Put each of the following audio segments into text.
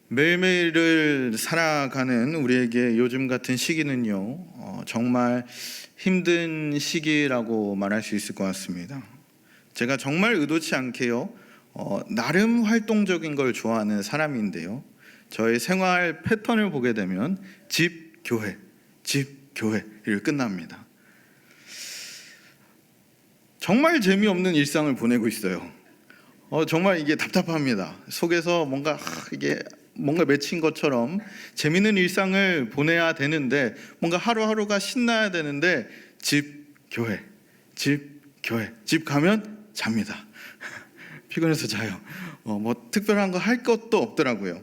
매일매일을 살아가는 우리에게 요즘 같은 시기는요, 정말 힘든 시기라고 말할 수 있을 것 같습니다. 제가 정말 의도치 않게요, 나름 활동적인 걸 좋아하는 사람인데요, 저의 생활 패턴을 보게 되면 집, 교회, 집, 교회 이렇게 끝납니다. 정말 재미없는 일상을 보내고 있어요. 정말 이게 답답합니다. 속에서 이게 뭔가 맺힌 것처럼 재밌는 일상을 보내야 되는데, 뭔가 하루하루가 신나야 되는데 집, 교회, 집, 교회, 집 가면 잡니다. 피곤해서 자요. 뭐 특별한 거 할 것도 없더라고요.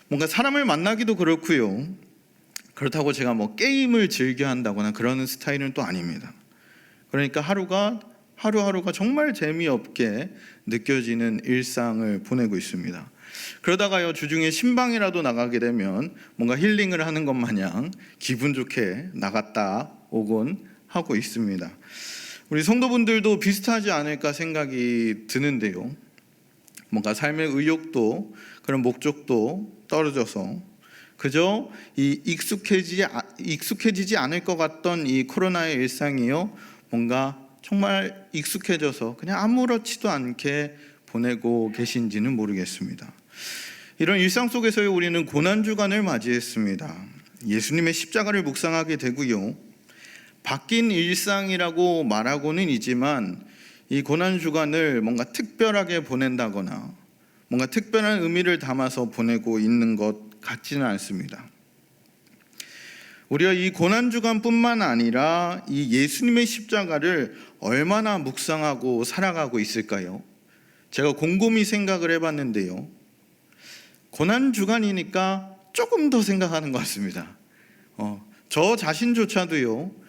뭔가 사람을 만나기도 그렇고요. 그렇다고 제가 뭐 게임을 즐겨 한다거나 그러는 스타일은 또 아닙니다. 그러니까 하루하루가 정말 재미없게 느껴지는 일상을 보내고 있습니다. 그러다가요, 주중에 신방이라도 나가게 되면 뭔가 힐링을 하는 것 마냥 기분 좋게 나갔다 오곤 하고 있습니다. 우리 성도분들도 비슷하지 않을까 생각이 드는데요, 뭔가 삶의 의욕도 그런 목적도 떨어져서 그저 이 익숙해지지 않을 것 같던 이 코로나의 일상이요, 뭔가 정말 익숙해져서 그냥 아무렇지도 않게 보내고 계신지는 모르겠습니다. 이런 일상 속에서 우리는 고난주간을 맞이했습니다. 예수님의 십자가를 묵상하게 되고요, 바뀐 일상이라고 말하고는 있지만 이 고난주간을 뭔가 특별하게 보낸다거나 뭔가 특별한 의미를 담아서 보내고 있는 것 같지는 않습니다. 우리가 이 고난주간뿐만 아니라 이 예수님의 십자가를 얼마나 묵상하고 살아가고 있을까요? 제가 곰곰이 생각을 해봤는데요, 고난주간이니까 조금 더 생각하는 것 같습니다. 저 자신조차도요,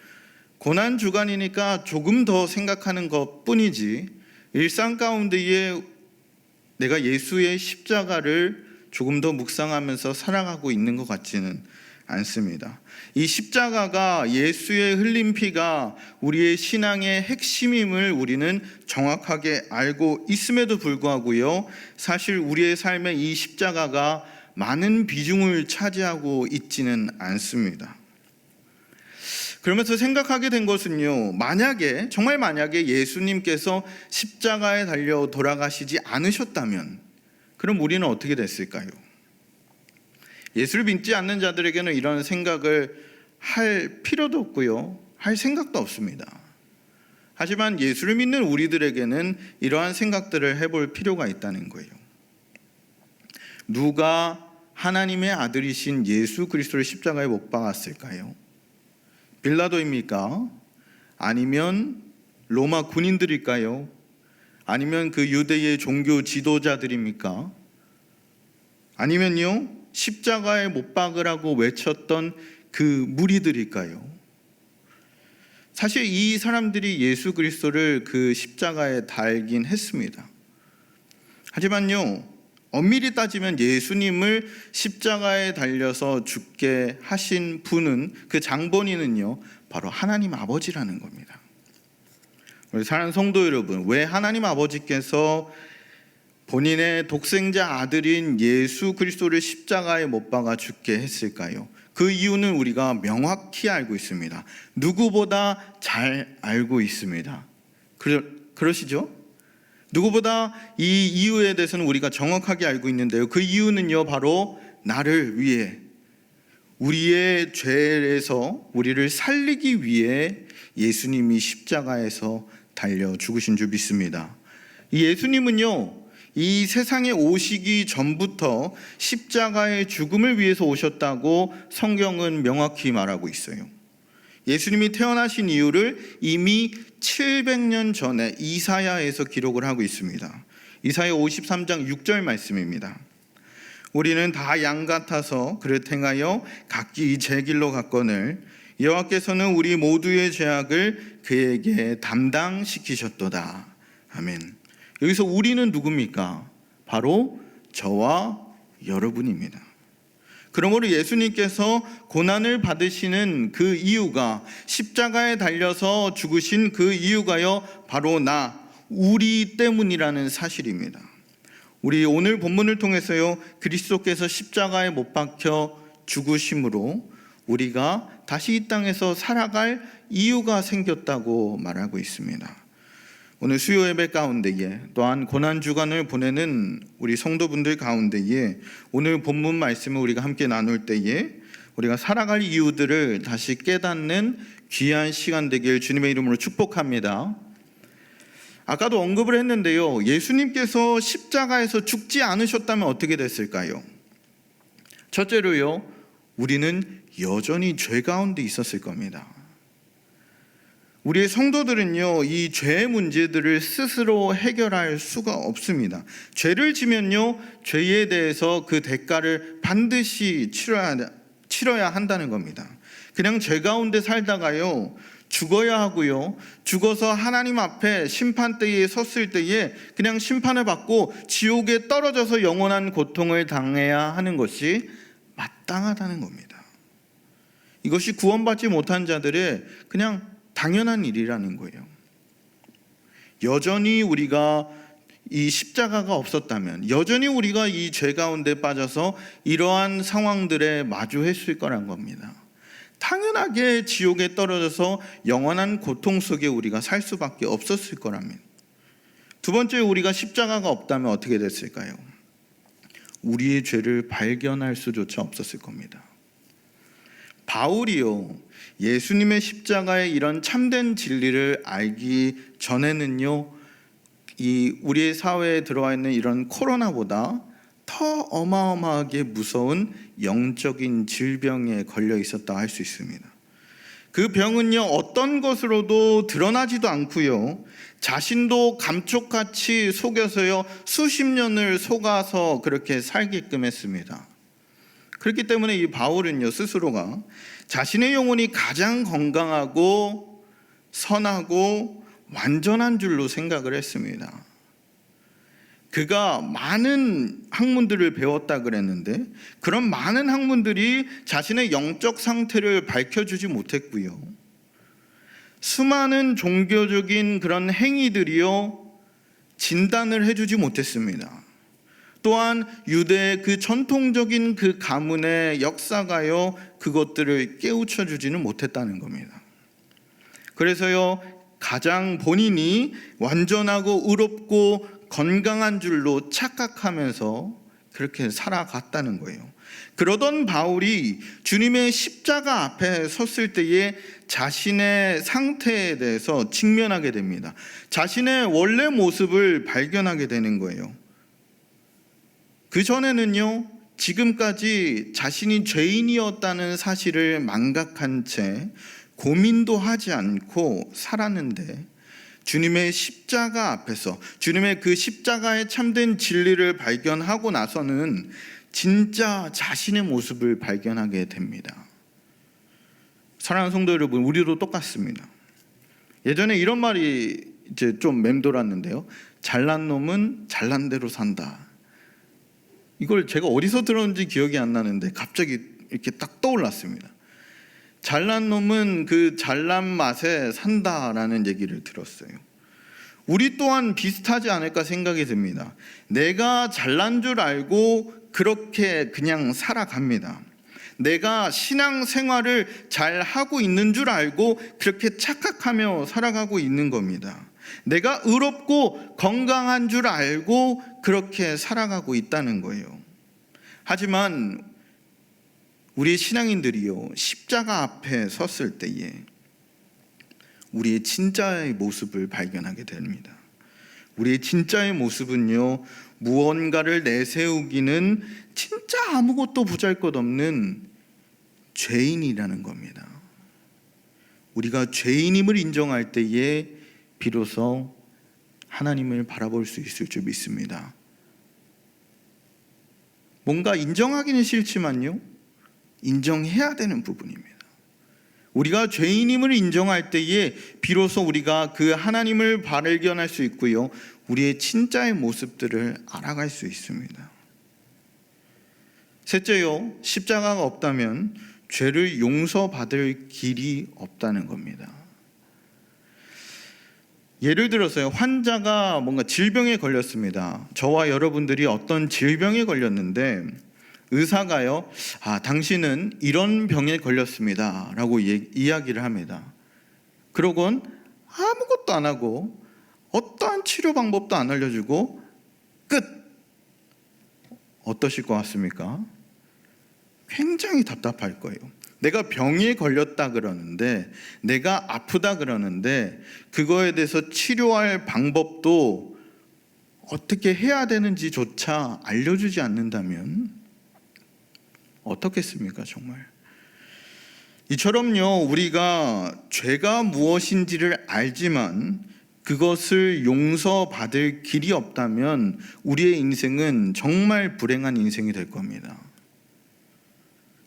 고난주간이니까 조금 더 생각하는 것 뿐이지 일상 가운데에 내가 예수의 십자가를 조금 더 묵상하면서 살아가고 있는 것 같지는 않습니다. 이 십자가가, 예수의 흘린 피가 우리의 신앙의 핵심임을 우리는 정확하게 알고 있음에도 불구하고요, 사실 우리의 삶에 이 십자가가 많은 비중을 차지하고 있지는 않습니다. 그러면서 생각하게 된 것은요, 정말 만약에 예수님께서 십자가에 달려 돌아가시지 않으셨다면 그럼 우리는 어떻게 됐을까요? 예수를 믿지 않는 자들에게는 이런 생각을 할 필요도 없고요, 할 생각도 없습니다. 하지만 예수를 믿는 우리들에게는 이러한 생각들을 해볼 필요가 있다는 거예요. 누가 하나님의 아들이신 예수 그리스도를 십자가에 못 박았을까요? 빌라도입니까? 아니면 로마 군인들일까요? 아니면 그 유대의 종교 지도자들입니까? 아니면요, 십자가에 못 박으라고 외쳤던 그 무리들일까요? 사실 이 사람들이 예수 그리스도를 그 십자가에 달긴 했습니다. 하지만요, 엄밀히 따지면 예수님을 십자가에 달려서 죽게 하신 분은, 그 장본인은요, 바로 하나님 아버지라는 겁니다. 우리 사랑하는 성도 여러분, 왜 하나님 아버지께서 본인의 독생자 아들인 예수 그리스도를 십자가에 못 박아 죽게 했을까요? 그 이유는 우리가 명확히 알고 있습니다. 누구보다 잘 알고 있습니다. 그러시죠? 누구보다 이 이유에 대해서는 우리가 정확하게 알고 있는데요, 그 이유는요, 바로 나를 위해, 우리의 죄에서 우리를 살리기 위해 예수님이 십자가에서 달려 죽으신 줄 믿습니다. 이 예수님은요, 이 세상에 오시기 전부터 십자가의 죽음을 위해서 오셨다고 성경은 명확히 말하고 있어요. 예수님이 태어나신 이유를 이미 700년 전에 이사야에서 기록을 하고 있습니다. 이사야 53장 6절 말씀입니다. 우리는 다 양 같아서 그릇 행하여 각기 제 길로 갔거늘 여호와께서는 우리 모두의 죄악을 그에게 담당시키셨도다. 아멘. 여기서 우리는 누굽니까? 바로 저와 여러분입니다. 그러므로 예수님께서 고난을 받으시는 그 이유가, 십자가에 달려서 죽으신 그 이유가요, 바로 우리 때문이라는 사실입니다. 우리 오늘 본문을 통해서요, 그리스도께서 십자가에 못 박혀 죽으심으로 우리가 다시 이 땅에서 살아갈 이유가 생겼다고 말하고 있습니다. 오늘 수요 예배 가운데에, 또한 고난 주간을 보내는 우리 성도분들 가운데에 오늘 본문 말씀을 우리가 함께 나눌 때에 우리가 살아갈 이유들을 다시 깨닫는 귀한 시간 되길 주님의 이름으로 축복합니다. 아까도 언급을 했는데요, 예수님께서 십자가에서 죽지 않으셨다면 어떻게 됐을까요? 첫째로요, 우리는 여전히 죄 가운데 있었을 겁니다. 우리의 성도들은요, 이 죄의 문제들을 스스로 해결할 수가 없습니다. 죄를 지면요, 죄에 대해서 그 대가를 반드시 치러야 한다는 겁니다. 그냥 죄 가운데 살다가요, 죽어야 하고요, 죽어서 하나님 앞에 심판대에 섰을 때에 그냥 심판을 받고 지옥에 떨어져서 영원한 고통을 당해야 하는 것이 마땅하다는 겁니다. 이것이 구원받지 못한 자들의 그냥 당연한 일이라는 거예요. 여전히 우리가 이 십자가가 없었다면, 여전히 우리가 이 죄 가운데 빠져서 이러한 상황들에 마주했을 거란 겁니다. 당연하게 지옥에 떨어져서 영원한 고통 속에 우리가 살 수밖에 없었을 거랍니다. 두 번째, 우리가 십자가가 없다면 어떻게 됐을까요? 우리의 죄를 발견할 수조차 없었을 겁니다. 바울이요, 예수님의 십자가의 이런 참된 진리를 알기 전에는요, 이 우리의 사회에 들어와 있는 이런 코로나보다 더 어마어마하게 무서운 영적인 질병에 걸려 있었다 할 수 있습니다. 그 병은요, 어떤 것으로도 드러나지도 않고요, 자신도 감쪽같이 속여서요, 수십 년을 속아서 그렇게 살게끔 했습니다. 그렇기 때문에 이 바울은요, 스스로가 자신의 영혼이 가장 건강하고 선하고 완전한 줄로 생각을 했습니다. 그가 많은 학문들을 배웠다 그랬는데 그런 많은 학문들이 자신의 영적 상태를 밝혀주지 못했고요, 수많은 종교적인 그런 행위들이요, 진단을 해주지 못했습니다. 또한 유대의 그 전통적인 그 가문의 역사가요, 그것들을 깨우쳐 주지는 못했다는 겁니다. 그래서요, 가장 본인이 완전하고 의롭고 건강한 줄로 착각하면서 그렇게 살아갔다는 거예요. 그러던 바울이 주님의 십자가 앞에 섰을 때에 자신의 상태에 대해서 직면하게 됩니다. 자신의 원래 모습을 발견하게 되는 거예요. 그 전에는요, 지금까지 자신이 죄인이었다는 사실을 망각한 채 고민도 하지 않고 살았는데, 주님의 십자가 앞에서 주님의 그 십자가의 참된 진리를 발견하고 나서는 진짜 자신의 모습을 발견하게 됩니다. 사랑하는 성도 여러분, 우리도 똑같습니다. 예전에 이런 말이 이제 좀 맴돌았는데요, 잘난 놈은 잘난 대로 산다. 이걸 제가 어디서 들었는지 기억이 안 나는데 갑자기 이렇게 딱 떠올랐습니다. 잘난 놈은 그 잘난 맛에 산다라는 얘기를 들었어요. 우리 또한 비슷하지 않을까 생각이 듭니다. 내가 잘난 줄 알고 그렇게 그냥 살아갑니다. 내가 신앙생활을 잘 하고 있는 줄 알고 그렇게 착각하며 살아가고 있는 겁니다. 내가 의롭고 건강한 줄 알고 그렇게 살아가고 있다는 거예요. 하지만 우리 신앙인들이요, 십자가 앞에 섰을 때에 우리의 진짜의 모습을 발견하게 됩니다. 우리의 진짜의 모습은요, 무언가를 내세우기는 진짜 아무것도 보잘것없는 죄인이라는 겁니다. 우리가 죄인임을 인정할 때에 비로소 하나님을 바라볼 수 있을 줄 믿습니다. 뭔가 인정하기는 싫지만요, 인정해야 되는 부분입니다. 우리가 죄인임을 인정할 때에 비로소 우리가 그 하나님을 발견할 수 있고요, 우리의 진짜의 모습들을 알아갈 수 있습니다. 셋째요, 십자가가 없다면 죄를 용서받을 길이 없다는 겁니다. 예를 들어서요, 환자가 뭔가 질병에 걸렸습니다. 저와 여러분들이 어떤 질병에 걸렸는데 의사가요, 당신은 이런 병에 걸렸습니다 라고 이야기를 합니다. 그러곤 아무것도 안 하고 어떠한 치료 방법도 안 알려주고 끝. 어떠실 것 같습니까? 굉장히 답답할 거예요. 내가 병에 걸렸다 그러는데, 내가 아프다 그러는데 그거에 대해서 치료할 방법도 어떻게 해야 되는지조차 알려주지 않는다면 어떻겠습니까? 정말 이처럼요, 우리가 죄가 무엇인지를 알지만 그것을 용서받을 길이 없다면 우리의 인생은 정말 불행한 인생이 될 겁니다.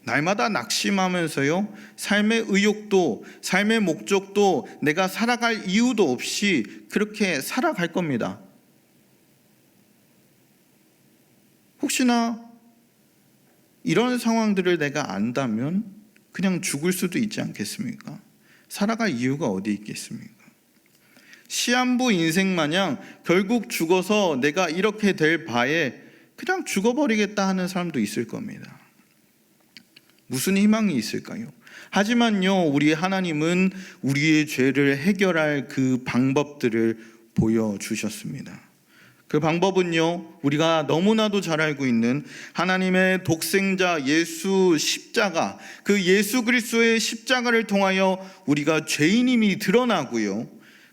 날마다 낙심하면서요, 삶의 의욕도 삶의 목적도 내가 살아갈 이유도 없이 그렇게 살아갈 겁니다. 혹시나 이런 상황들을 내가 안다면 그냥 죽을 수도 있지 않겠습니까? 살아갈 이유가 어디 있겠습니까? 시한부 인생 마냥 결국 죽어서 내가 이렇게 될 바에 그냥 죽어버리겠다 하는 사람도 있을 겁니다. 무슨 희망이 있을까요? 하지만요, 우리 하나님은 우리의 죄를 해결할 그 방법들을 보여주셨습니다. 그 방법은요, 우리가 너무나도 잘 알고 있는 하나님의 독생자 예수 십자가, 그 예수 그리스도의 십자가를 통하여 우리가 죄인임이 드러나고요,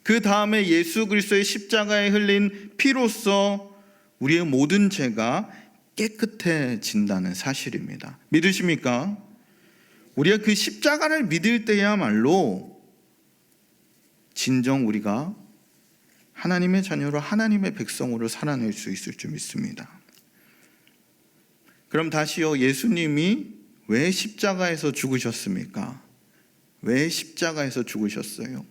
그 다음에 예수 그리스도의 십자가에 흘린 피로써 우리의 모든 죄가 깨끗해진다는 사실입니다. 믿으십니까? 우리가 그 십자가를 믿을 때야말로 진정 우리가 하나님의 자녀로 하나님의 백성으로 살아낼 수 있을 줄 믿습니다. 그럼 다시요, 예수님이 왜 십자가에서 죽으셨습니까? 왜 십자가에서 죽으셨어요?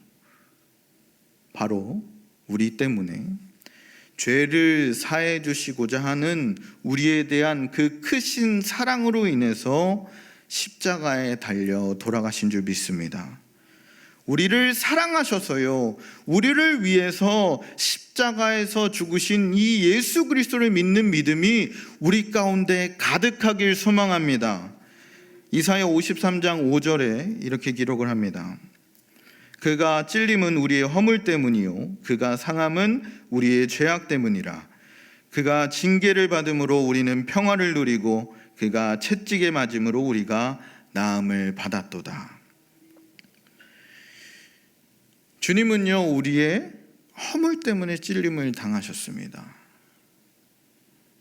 바로 우리 때문에 죄를 사해 주시고자 하는 우리에 대한 그 크신 사랑으로 인해서 십자가에 달려 돌아가신 줄 믿습니다. 우리를 사랑하셔서요, 우리를 위해서 십자가에서 죽으신 이 예수 그리스도를 믿는 믿음이 우리 가운데 가득하길 소망합니다. 이사야 53장 5절에 이렇게 기록을 합니다. 그가 찔림은 우리의 허물 때문이요 그가 상함은 우리의 죄악 때문이라. 그가 징계를 받음으로 우리는 평화를 누리고 그가 채찍에 맞음으로 우리가 나음을 받았도다. 주님은요, 우리의 허물 때문에 찔림을 당하셨습니다.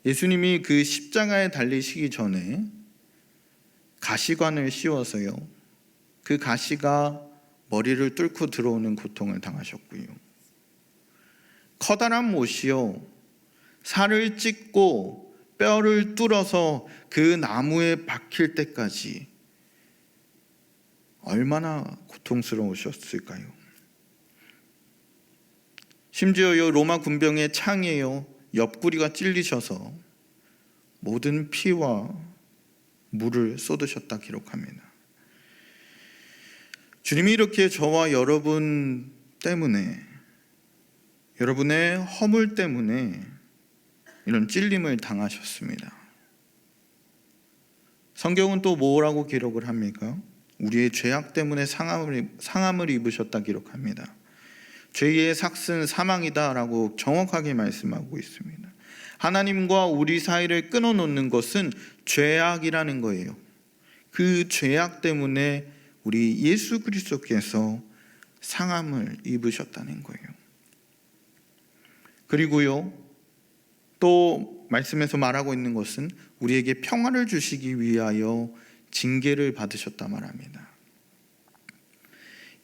예수님이 그 십자가에 달리시기 전에 가시관을 씌워서요, 그 가시가 머리를 뚫고 들어오는 고통을 당하셨고요, 커다란 못이요, 살을 찢고 뼈를 뚫어서 그 나무에 박힐 때까지 얼마나 고통스러우셨을까요? 심지어요, 로마 군병의 창에요, 옆구리가 찔리셔서 모든 피와 물을 쏟으셨다 기록합니다. 주님이 이렇게 저와 여러분 때문에, 여러분의 허물 때문에 이런 찔림을 당하셨습니다. 성경은 또 뭐라고 기록을 합니까? 우리의 죄악 때문에 상함을 입으셨다 기록합니다. 죄의 삭은 사망이다 라고 정확하게 말씀하고 있습니다. 하나님과 우리 사이를 끊어놓는 것은 죄악이라는 거예요. 그 죄악 때문에 우리 예수 그리스도께서 상함을 입으셨다는 거예요. 그리고요, 또 말씀에서 말하고 있는 것은 우리에게 평화를 주시기 위하여 징계를 받으셨다 말합니다.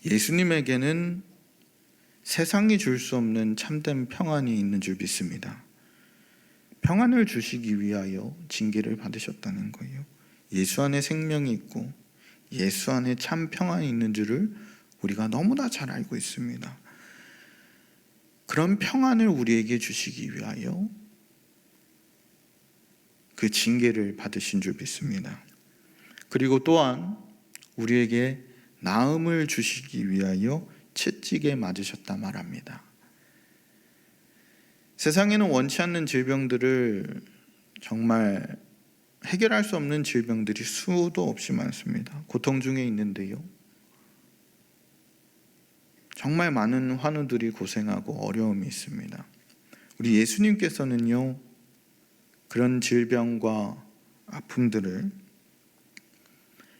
예수님에게는 세상이 줄 수 없는 참된 평안이 있는 줄 믿습니다. 평안을 주시기 위하여 징계를 받으셨다는 거예요. 예수 안에 생명이 있고 예수 안에 참 평안이 있는 줄을 우리가 너무나 잘 알고 있습니다. 그런 평안을 우리에게 주시기 위하여 그 징계를 받으신 줄 믿습니다. 그리고 또한 우리에게 나음을 주시기 위하여 채찍에 맞으셨다 말합니다. 세상에는 원치 않는 질병들을 정말 해결할 수 없는 질병들이 수도 없이 많습니다. 고통 중에 있는데요, 정말 많은 환우들이 고생하고 어려움이 있습니다. 우리 예수님께서는요, 그런 질병과 아픔들을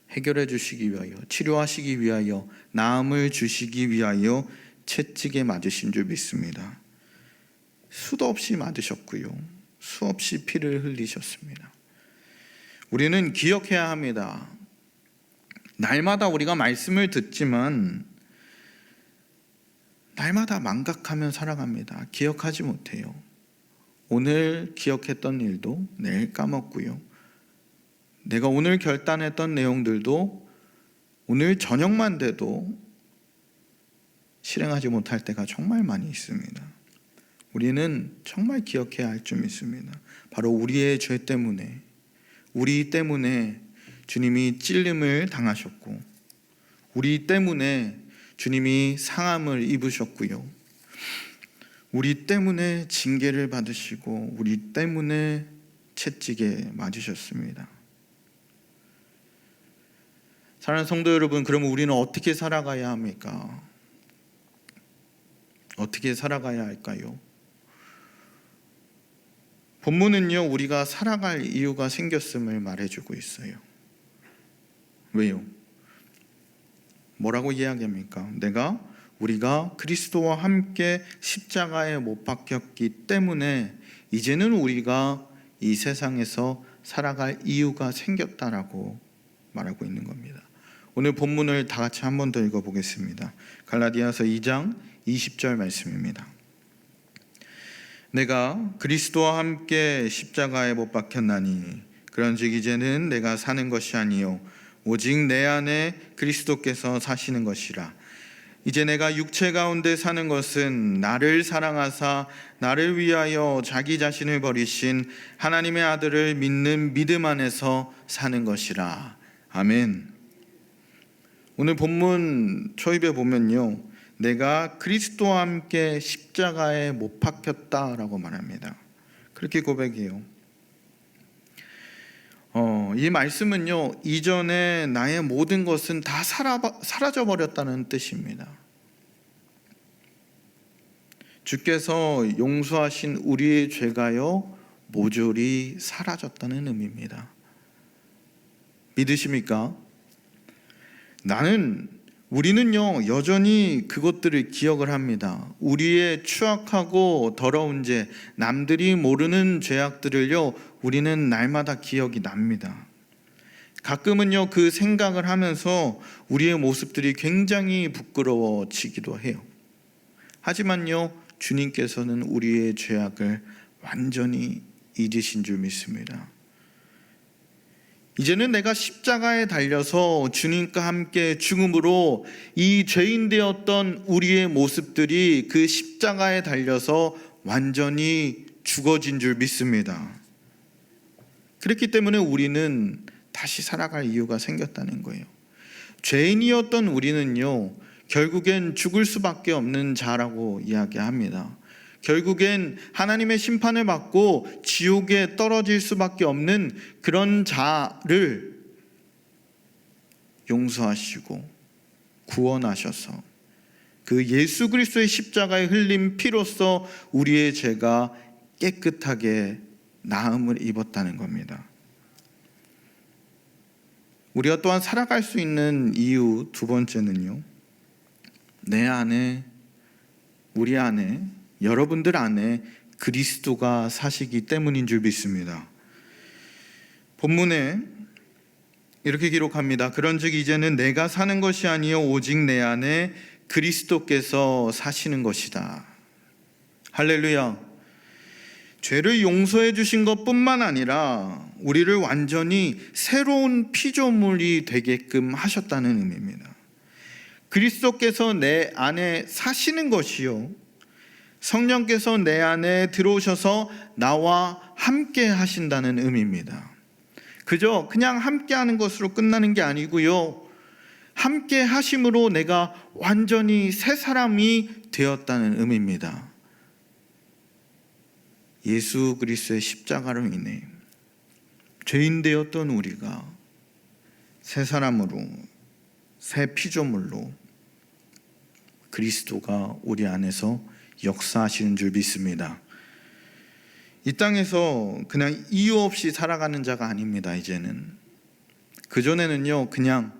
해결해 주시기 위하여, 치료하시기 위하여, 나음을 주시기 위하여 채찍에 맞으신 줄 믿습니다. 수도 없이 맞으셨고요, 수없이 피를 흘리셨습니다. 우리는 기억해야 합니다. 날마다 우리가 말씀을 듣지만 날마다 망각하며 살아갑니다. 기억하지 못해요. 오늘 기억했던 일도 내일 까먹고요, 내가 오늘 결단했던 내용들도 오늘 저녁만 돼도 실행하지 못할 때가 정말 많이 있습니다. 우리는 정말 기억해야 할 줄 믿습니다. 바로 우리의 죄 때문에, 우리 때문에 주님이 찔림을 당하셨고, 우리 때문에 주님이 상함을 입으셨고요, 우리 때문에 징계를 받으시고, 우리 때문에 채찍에 맞으셨습니다. 사랑하는 성도 여러분, 그러면 우리는 어떻게 살아가야 합니까? 어떻게 살아가야 할까요? 본문은요, 우리가 살아갈 이유가 생겼음을 말해주고 있어요. 왜요? 뭐라고 이야기합니까? 우리가 그리스도와 함께 십자가에 못 박혔기 때문에 이제는 우리가 이 세상에서 살아갈 이유가 생겼다라고 말하고 있는 겁니다. 오늘 본문을 다 같이 한 번 더 읽어보겠습니다. 갈라디아서 2장 20절 말씀입니다. 내가 그리스도와 함께 십자가에 못 박혔나니 그런즉 이제는 내가 사는 것이 아니요 오직 내 안에 그리스도께서 사시는 것이라. 이제 내가 육체 가운데 사는 것은 나를 사랑하사 나를 위하여 자기 자신을 버리신 하나님의 아들을 믿는 믿음 안에서 사는 것이라. 아멘. 오늘 본문 초입에 보면요, 내가 그리스도와 함께 십자가에 못 박혔다라고 말합니다. 그렇게 고백해요. 이 말씀은요, 이전에 나의 모든 것은 다 사라져 버렸다는 뜻입니다. 주께서 용서하신 우리의 죄가요 모조리 사라졌다는 의미입니다. 믿으십니까? 우리는요 여전히 그것들을 기억을 합니다. 우리의 추악하고 더러운 죄, 남들이 모르는 죄악들을요 우리는 날마다 기억이 납니다. 가끔은요 그 생각을 하면서 우리의 모습들이 굉장히 부끄러워지기도 해요. 하지만요 주님께서는 우리의 죄악을 완전히 잊으신 줄 믿습니다. 이제는 내가 십자가에 달려서 주님과 함께 죽음으로 이 죄인 되었던 우리의 모습들이 그 십자가에 달려서 완전히 죽어진 줄 믿습니다. 그렇기 때문에 우리는 다시 살아갈 이유가 생겼다는 거예요. 죄인이었던 우리는요 결국엔 죽을 수밖에 없는 자라고 이야기합니다. 결국엔 하나님의 심판을 받고 지옥에 떨어질 수밖에 없는 그런 자를 용서하시고 구원하셔서 그 예수 그리스도의 십자가에 흘린 피로써 우리의 죄가 깨끗하게 나음을 입었다는 겁니다. 우리가 또한 살아갈 수 있는 이유 두 번째는요, 내 안에, 우리 안에, 여러분들 안에 그리스도가 사시기 때문인 줄 믿습니다. 본문에 이렇게 기록합니다. 그런즉 이제는 내가 사는 것이 아니요 오직 내 안에 그리스도께서 사시는 것이다. 할렐루야. 죄를 용서해 주신 것뿐만 아니라 우리를 완전히 새로운 피조물이 되게끔 하셨다는 의미입니다. 그리스도께서 내 안에 사시는 것이요, 성령께서 내 안에 들어오셔서 나와 함께 하신다는 의미입니다. 그냥 함께 하는 것으로 끝나는 게 아니고요, 함께 하심으로 내가 완전히 새 사람이 되었다는 의미입니다. 예수 그리스도의 십자가로 인해 죄인 되었던 우리가 새 사람으로, 새 피조물로 그리스도가 우리 안에서 역사하시는 줄 믿습니다. 이 땅에서 그냥 이유 없이 살아가는 자가 아닙니다. 이제는 그전에는요, 그냥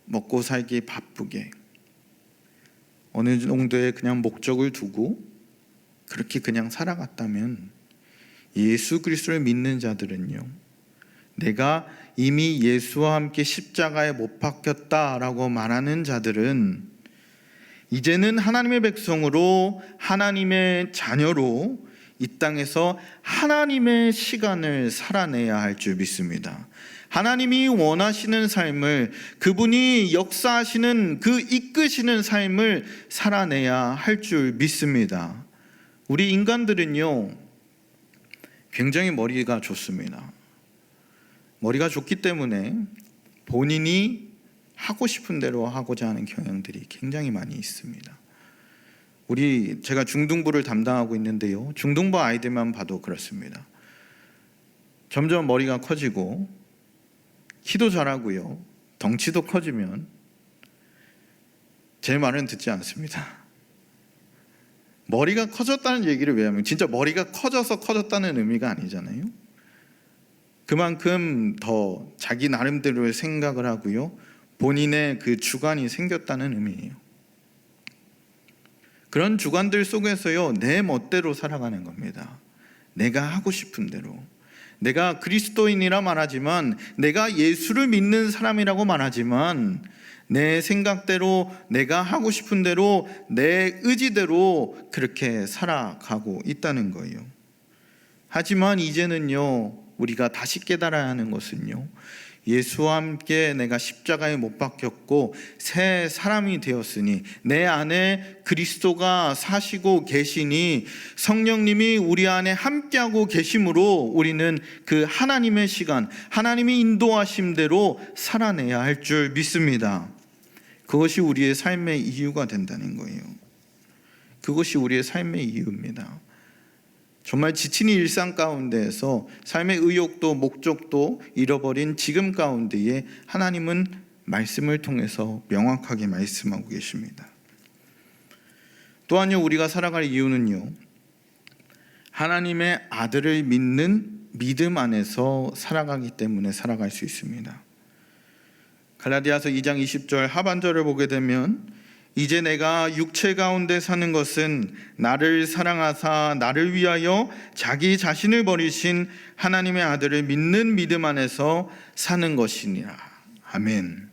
먹고 살기 바쁘게 어느 정도의 그냥 목적을 두고 그렇게 그냥 살아갔다면, 예수 그리스도를 믿는 자들은요, 내가 이미 예수와 함께 십자가에 못 박혔다라고 말하는 자들은 이제는 하나님의 백성으로, 하나님의 자녀로 이 땅에서 하나님의 시간을 살아내야 할 줄 믿습니다. 하나님이 원하시는 삶을, 그분이 역사하시는 그 이끄시는 삶을 살아내야 할 줄 믿습니다. 우리 인간들은요, 굉장히 머리가 좋습니다. 머리가 좋기 때문에 본인이 하고 싶은 대로 하고자 하는 경향들이 굉장히 많이 있습니다. 제가 중등부를 담당하고 있는데요, 중등부 아이들만 봐도 그렇습니다. 점점 머리가 커지고 키도 자라고요, 덩치도 커지면 제 말은 듣지 않습니다. 머리가 커졌다는 얘기를 왜 하면, 진짜 머리가 커져서 커졌다는 의미가 아니잖아요. 그만큼 더 자기 나름대로의 생각을 하고요, 본인의 그 주관이 생겼다는 의미예요. 그런 주관들 속에서요, 내 멋대로 살아가는 겁니다. 내가 하고 싶은 대로. 내가 그리스도인이라 말하지만, 내가 예수를 믿는 사람이라고 말하지만, 내 생각대로, 내가 하고 싶은 대로, 내 의지대로 그렇게 살아가고 있다는 거예요. 하지만 이제는요, 우리가 다시 깨달아야 하는 것은요, 예수와 함께 내가 십자가에 못 박혔고 새 사람이 되었으니, 내 안에 그리스도가 사시고 계시니, 성령님이 우리 안에 함께하고 계심으로 우리는 그 하나님의 시간, 하나님이 인도하심대로 살아내야 할 줄 믿습니다. 그것이 우리의 삶의 이유가 된다는 거예요. 그것이 우리의 삶의 이유입니다. 정말 지친 일상 가운데에서 삶의 의욕도 목적도 잃어버린 지금 가운데에 하나님은 말씀을 통해서 명확하게 말씀하고 계십니다. 또한요, 우리가 살아갈 이유는요, 하나님의 아들을 믿는 믿음 안에서 살아가기 때문에 살아갈 수 있습니다. 갈라디아서 2장 20절 하반절을 보게 되면, 이제 내가 육체 가운데 사는 것은 나를 사랑하사 나를 위하여 자기 자신을 버리신 하나님의 아들을 믿는 믿음 안에서 사는 것이니라. 아멘.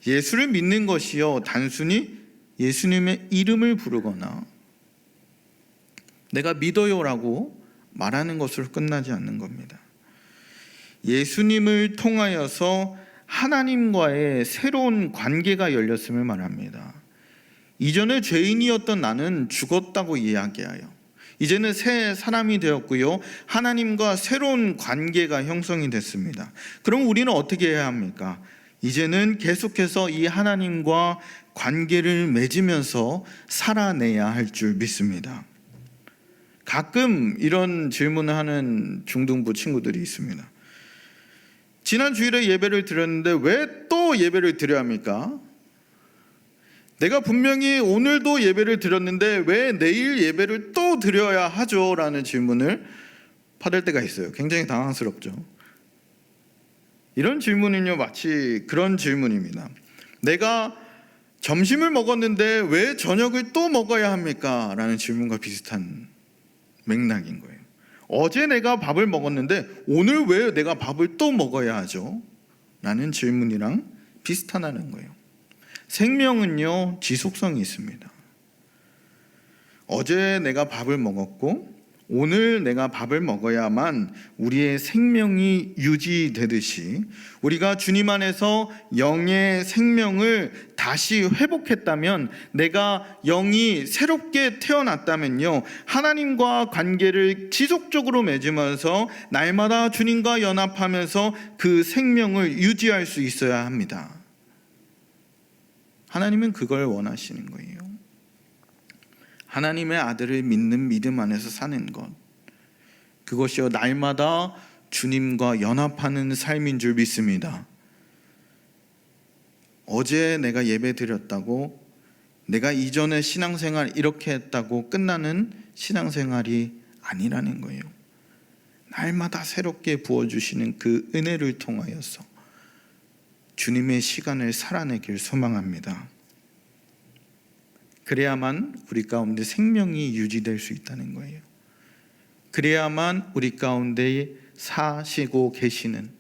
예수를 믿는 것이요, 단순히 예수님의 이름을 부르거나 내가 믿어요라고 말하는 것으로 끝나지 않는 겁니다. 예수님을 통하여서 하나님과의 새로운 관계가 열렸음을 말합니다. 이전에 죄인이었던 나는 죽었다고 이야기하여 이제는 새 사람이 되었고요, 하나님과 새로운 관계가 형성이 됐습니다. 그럼 우리는 어떻게 해야 합니까? 이제는 계속해서 이 하나님과 관계를 맺으면서 살아내야 할 줄 믿습니다. 가끔 이런 질문을 하는 중등부 친구들이 있습니다. 지난 주일에 예배를 드렸는데 왜 또 예배를 드려야 합니까? 내가 분명히 오늘도 예배를 드렸는데 왜 내일 예배를 또 드려야 하죠? 라는 질문을 받을 때가 있어요. 굉장히 당황스럽죠. 이런 질문은요, 마치 그런 질문입니다. 내가 점심을 먹었는데 왜 저녁을 또 먹어야 합니까? 라는 질문과 비슷한 맥락인 거예요. 어제 내가 밥을 먹었는데 오늘 왜 내가 밥을 또 먹어야 하죠? 라는 질문이랑 비슷하다는 거예요. 생명은요, 지속성이 있습니다. 어제 내가 밥을 먹었고 오늘 내가 밥을 먹어야만 우리의 생명이 유지되듯이, 우리가 주님 안에서 영의 생명을 다시 회복했다면, 내가 영이 새롭게 태어났다면요, 하나님과 관계를 지속적으로 맺으면서 날마다 주님과 연합하면서 그 생명을 유지할 수 있어야 합니다. 하나님은 그걸 원하시는 거예요. 하나님의 아들을 믿는 믿음 안에서 사는 것, 그것이요 날마다 주님과 연합하는 삶인 줄 믿습니다. 어제 내가 예배 드렸다고, 내가 이전에 신앙생활 이렇게 했다고 끝나는 신앙생활이 아니라는 거예요. 날마다 새롭게 부어주시는 그 은혜를 통하여서 주님의 시간을 살아내길 소망합니다. 그래야만 우리 가운데 생명이 유지될 수 있다는 거예요. 그래야만 우리 가운데 사시고 계시는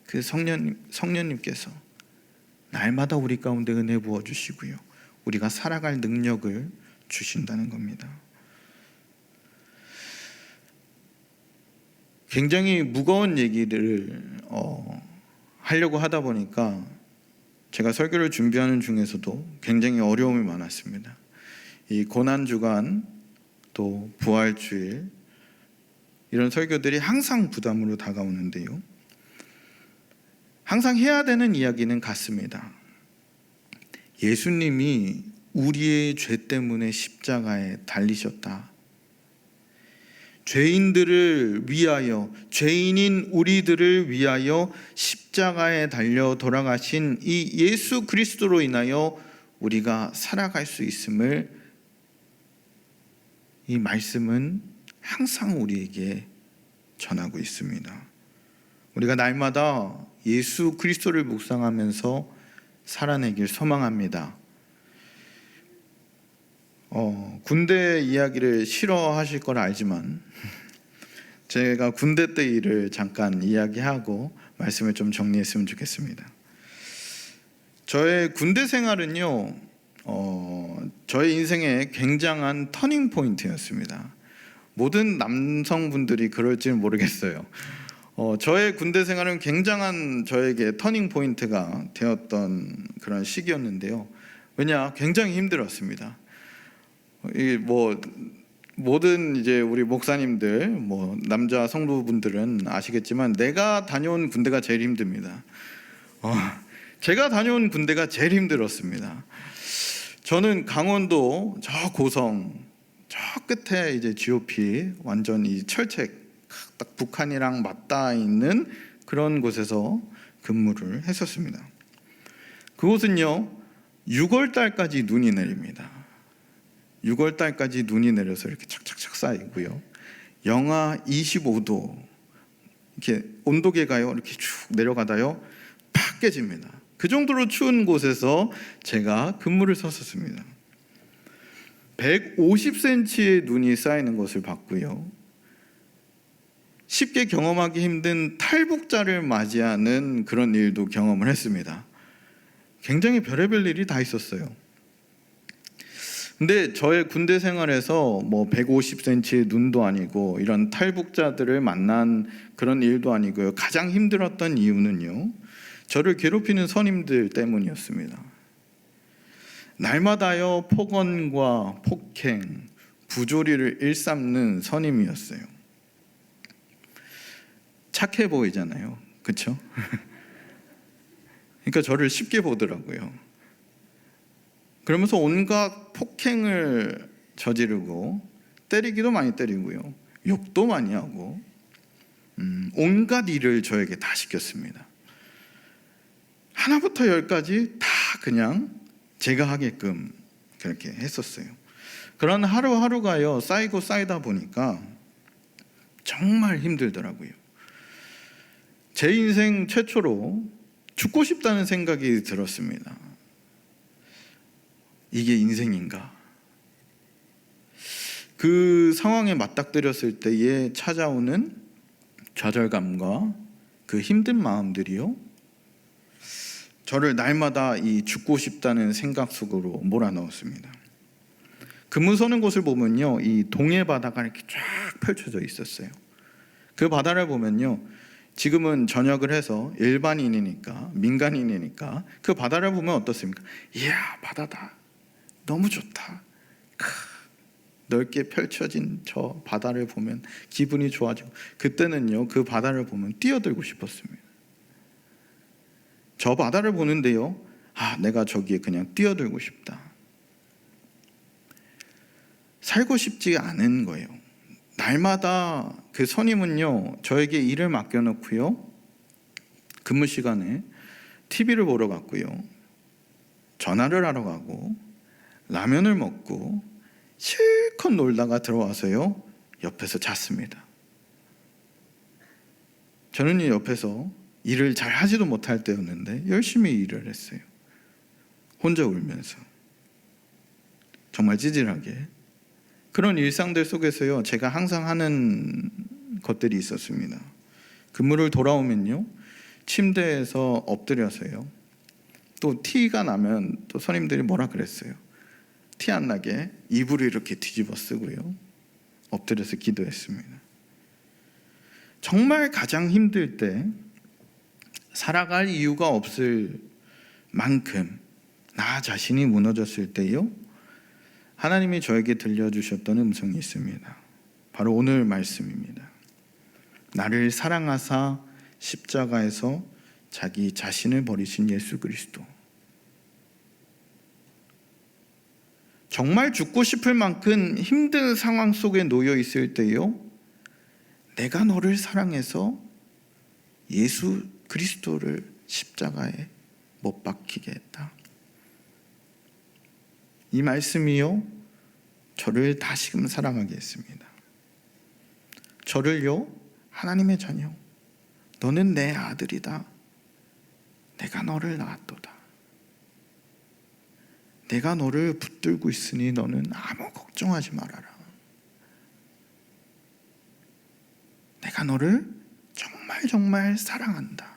그 성령님께서 날마다 우리 가운데 은혜 부어주시고요, 우리가 살아갈 능력을 주신다는 겁니다. 굉장히 무거운 얘기를 하려고 하다 보니까 제가 설교를 준비하는 중에서도 굉장히 어려움이 많았습니다. 이 고난주간 또 부활주일 이런 설교들이 항상 부담으로 다가오는데요, 항상 해야 되는 이야기는 같습니다. 예수님이 우리의 죄 때문에 십자가에 달리셨다. 죄인들을 위하여, 죄인인 우리들을 위하여 십자가에 달려 돌아가신 이 예수 그리스도로 인하여 우리가 살아갈 수 있음을, 이 말씀은 항상 우리에게 전하고 있습니다. 우리가 날마다 예수 그리스도를 묵상하면서 살아내길 소망합니다. 군대 이야기를 싫어하실 걸 알지만 제가 군대 때 일을 잠깐 이야기하고 말씀을 좀 정리했으면 좋겠습니다. 저의 군대 생활은요, 저의 인생의 굉장한 터닝 포인트였습니다. 모든 남성분들이 그럴지는 모르겠어요. 저의 군대 생활은 굉장한 저에게 터닝 포인트가 되었던 그런 시기였는데요. 왜냐, 굉장히 힘들었습니다. 모든 이제 우리 목사님들, 남자 성도분들은 아시겠지만 내가 다녀온 군대가 제일 힘듭니다. 제가 다녀온 군대가 제일 힘들었습니다. 저는 강원도 저 고성 저 끝에 이제 GOP 완전 이 철책 딱 북한이랑 맞닿아 있는 그런 곳에서 근무를 했었습니다. 그곳은요 6월 달까지 눈이 내립니다. 6월 달까지 눈이 내려서 이렇게 착착착 쌓이고요, 영하 25도 이렇게 온도계가요 이렇게 쭉 내려가다요 팍 깨집니다. 그 정도로 추운 곳에서 제가 근무를 섰었습니다. 150cm의 눈이 쌓이는 것을 봤고요, 쉽게 경험하기 힘든 탈북자를 맞이하는 그런 일도 경험을 했습니다. 굉장히 별의별 일이 다 있었어요. 근데 저의 군대 생활에서 150cm의 눈도 아니고 이런 탈북자들을 만난 그런 일도 아니고요, 가장 힘들었던 이유는요, 저를 괴롭히는 선임들 때문이었습니다. 날마다요 폭언과 폭행, 부조리를 일삼는 선임이었어요. 착해 보이잖아요, 그렇죠? 그러니까 저를 쉽게 보더라고요. 그러면서 온갖 폭행을 저지르고 때리기도 많이 때리고요, 욕도 많이 하고 온갖 일을 저에게 다 시켰습니다. 하나부터 열까지 다 그냥 제가 하게끔 그렇게 했었어요. 그런 하루하루가요 쌓이고 쌓이다 보니까 정말 힘들더라고요. 제 인생 최초로 죽고 싶다는 생각이 들었습니다. 이게 인생인가? 그 상황에 맞닥뜨렸을 때에 찾아오는 좌절감과 그 힘든 마음들이요, 저를 날마다 이 죽고 싶다는 생각 속으로 몰아넣었습니다. 근무 서는 곳을 보면요, 이 동해 바다가 이렇게 쫙 펼쳐져 있었어요. 그 바다를 보면요, 지금은 전역을 해서 일반인이니까, 민간인이니까 그 바다를 보면 어떻습니까? 이야, 바다다, 너무 좋다, 넓게 펼쳐진 저 바다를 보면 기분이 좋아지고, 그때는요 그 바다를 보면 뛰어들고 싶었습니다. 저 바다를 보는데요, 내가 저기에 그냥 뛰어들고 싶다. 살고 싶지 않은 거예요. 날마다 그 선임은요, 저에게 일을 맡겨놓고요, 근무 시간에 TV를 보러 갔고요, 전화를 하러 가고, 라면을 먹고 실컷 놀다가 들어와서요, 옆에서 잤습니다. 저는 이 옆에서 일을 잘 하지도 못할 때였는데 열심히 일을 했어요. 혼자 울면서. 정말 찌질하게. 그런 일상들 속에서요, 제가 항상 하는 것들이 있었습니다. 근무를 돌아오면요, 침대에서 엎드려서요, 또 티가 나면 또 선임들이 뭐라 그랬어요. 티 안 나게 이불을 이렇게 뒤집어 쓰고요, 엎드려서 기도했습니다. 정말 가장 힘들 때, 살아갈 이유가 없을 만큼 나 자신이 무너졌을 때요, 하나님이 저에게 들려주셨던 음성이 있습니다. 바로 오늘 말씀입니다. 나를 사랑하사 십자가에서 자기 자신을 버리신 예수 그리스도. 정말 죽고 싶을 만큼 힘든 상황 속에 놓여 있을 때요, 내가 너를 사랑해서 예수 그리스도를 십자가에 못 박히게 했다. 이 말씀이요, 저를 다시금 사랑하게 했습니다. 저를요, 하나님의 자녀, 너는 내 아들이다. 내가 너를 낳았도다. 내가 너를 붙들고 있으니 너는 아무 걱정하지 말아라. 내가 너를 정말 사랑한다.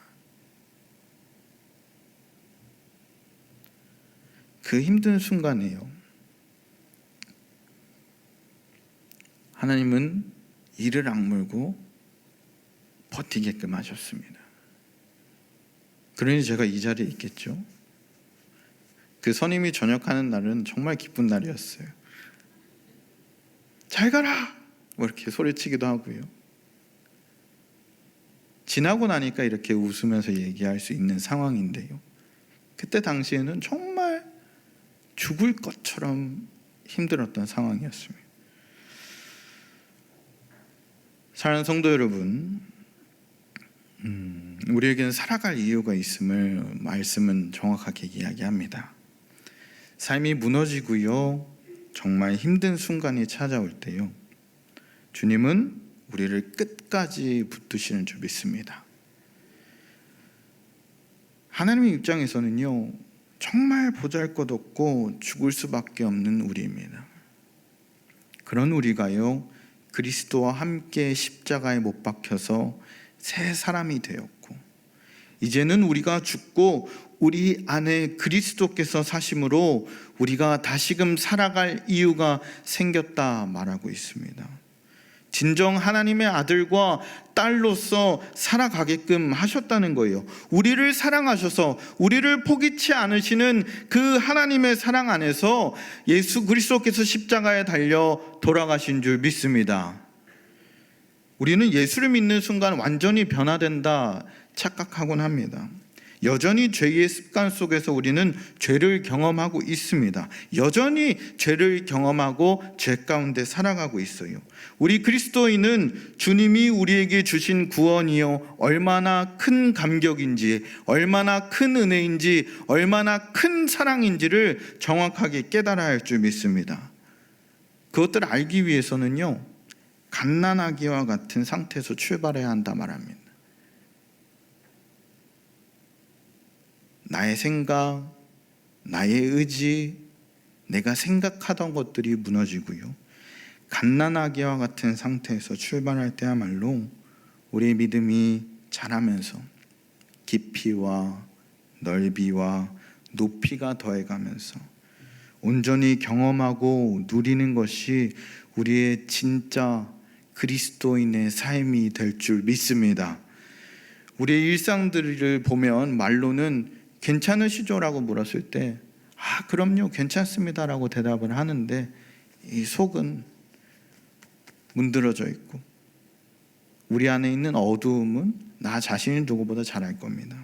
그 힘든 순간에요, 하나님은 이를 악물고 버티게끔 하셨습니다. 그러니 제가 이 자리에 있겠죠. 그 선임이 전역하는 날은 정말 기쁜 날이었어요. 잘 가라! 뭐 이렇게 소리치기도 하고요. 지나고 나니까 이렇게 웃으면서 얘기할 수 있는 상황인데요, 그때 당시에는 정말 죽을 것처럼 힘들었던 상황이었습니다. 사랑하는 성도 여러분, 우리에게는 살아갈 이유가 있음을 말씀은 정확하게 이야기합니다. 삶이 무너지고요, 정말 힘든 순간이 찾아올 때요, 주님은 우리를 끝까지 붙드시는 줄 믿습니다. 하나님의 입장에서는요, 정말 보잘것없고 죽을 수밖에 없는 우리입니다. 그런 우리가요, 그리스도와 함께 십자가에 못 박혀서 새 사람이 되었고, 이제는 우리가 죽고 우리 안에 그리스도께서 사심으로 우리가 다시금 살아갈 이유가 생겼다 말하고 있습니다. 진정 하나님의 아들과 딸로서 살아가게끔 하셨다는 거예요. 우리를 사랑하셔서 우리를 포기치 않으시는 그 하나님의 사랑 안에서 예수 그리스도께서 십자가에 달려 돌아가신 줄 믿습니다. 우리는 예수를 믿는 순간 완전히 변화된다 착각하곤 합니다. 여전히 죄의 습관 속에서 우리는 죄를 경험하고 있습니다. 여전히 죄를 경험하고 죄 가운데 살아가고 있어요. 우리 그리스도인은 주님이 우리에게 주신 구원이요, 얼마나 큰 감격인지, 얼마나 큰 은혜인지, 얼마나 큰 사랑인지를 정확하게 깨달아야 할 줄 믿습니다. 그것들을 알기 위해서는요, 갓난아기와 같은 상태에서 출발해야 한다 말합니다. 나의 생각, 나의 의지, 내가 생각하던 것들이 무너지고요, 갓난아기와 같은 상태에서 출발할 때야말로 우리의 믿음이 자라면서 깊이와 넓이와 높이가 더해가면서 온전히 경험하고 누리는 것이 우리의 진짜 그리스도인의 삶이 될 줄 믿습니다. 우리의 일상들을 보면 말로는 괜찮으시죠? 라고 물었을 때 그럼요, 괜찮습니다 라고 대답을 하는데, 이 속은 문드러져 있고 우리 안에 있는 어두움은 나 자신이 누구보다 잘 알 겁니다.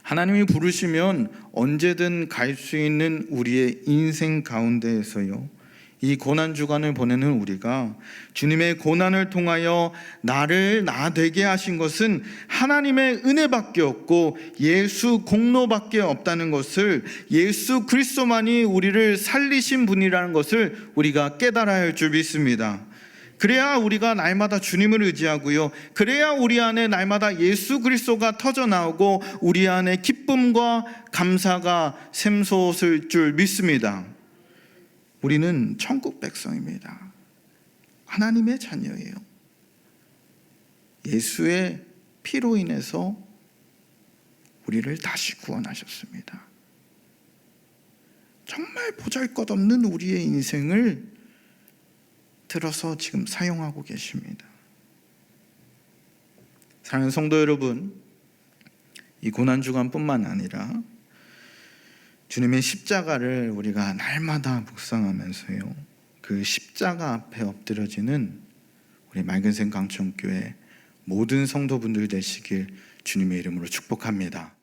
하나님이 부르시면 언제든 갈 수 있는 우리의 인생 가운데에서요, 이 고난 주간을 보내는 우리가 주님의 고난을 통하여 나를 나 되게 하신 것은 하나님의 은혜밖에 없고 예수 공로밖에 없다는 것을, 예수 그리스도만이 우리를 살리신 분이라는 것을 우리가 깨달아야 할 줄 믿습니다. 그래야 우리가 날마다 주님을 의지하고요, 그래야 우리 안에 날마다 예수 그리스도가 터져 나오고 우리 안에 기쁨과 감사가 샘솟을 줄 믿습니다. 우리는 천국 백성입니다. 하나님의 자녀예요. 예수의 피로 인해서 우리를 다시 구원하셨습니다. 정말 보잘것없는 우리의 인생을 들어서 지금 사용하고 계십니다. 사랑하는 성도 여러분, 이 고난주간뿐만 아니라 주님의 십자가를 우리가 날마다 묵상하면서요, 그 십자가 앞에 엎드려지는 우리 맑은샘 강천교회 모든 성도분들 되시길 주님의 이름으로 축복합니다.